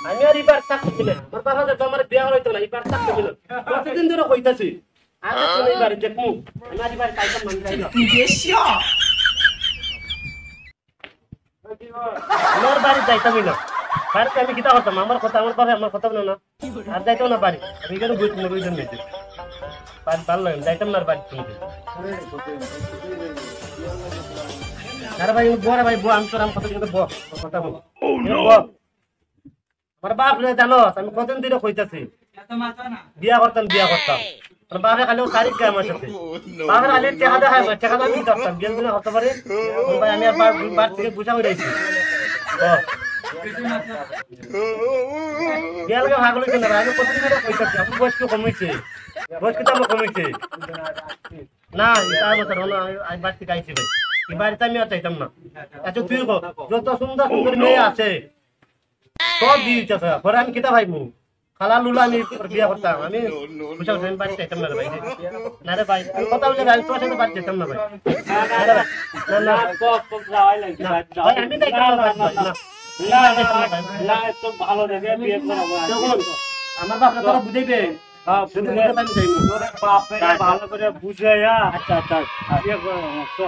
আমি আর এবার থাকতেছি না আমার বাবা যে আমার বিয়া হইতো না এবার থাকতেছি না প্রতিদিন ধরে কইতাছি আর কোন এবার দেখমু আমি আর এবার কাইতাম মান যাই না你别笑。 আমার বাড়ি যাইতামই না বাড়িতে আমি কিতা করতাম আমার কথা আমার কথা বলে না আর যাইতাম না বাড়ি আমি কেন বুঝতে না বুঝতাম না বাড়ি ভালো লাগে যাইতাম না আর বাড়ি তুমি আরে ভাই বড় ভাই আমি তোর কথা কিন্তু কথা বল আমার বাপ রে জানো আমি কতদিন ধরে কইতাছি বিয়া করতাম আর বাপে খালি তারিখ গায় আমার সাথে বাপের খালি টাকা দেখায় টাকা আমি দিতাম বিয়ের দিনে হতে পারে ভাই আমি আর বার থেকে বুঝা হয়ে যাইছি বিয়ালকে ভাগ লইছে না আমি কতদিন ধরে কইতাছি আপনি বয়স কি কমেছে না এটা বছর হলো আমি বাড়ি থেকে আইছি ভাই এই বাড়িতে আমি আর চাইতাম না আচ্ছা তুই যত সুন্দর সুন্দর মেয়ে আছে সব দিয়েছে পরে আমি কিতা ভাইবো খালা লুলা আমি বিয়া করতাম আমি বুঝা আমি বাড়ি চাইতাম না রে ভাই না রে ভাই আমি কথা বলে আমি তোর সাথে বাড়ি যেতাম না ভাই না ভাই আমি চাইতাম না না তো ভালো লাগে বিয়ে করাবো আমার বাপ তোরা বুঝাইবে ভালো করে বুঝাইয়া আচ্ছা বিয়ে করবো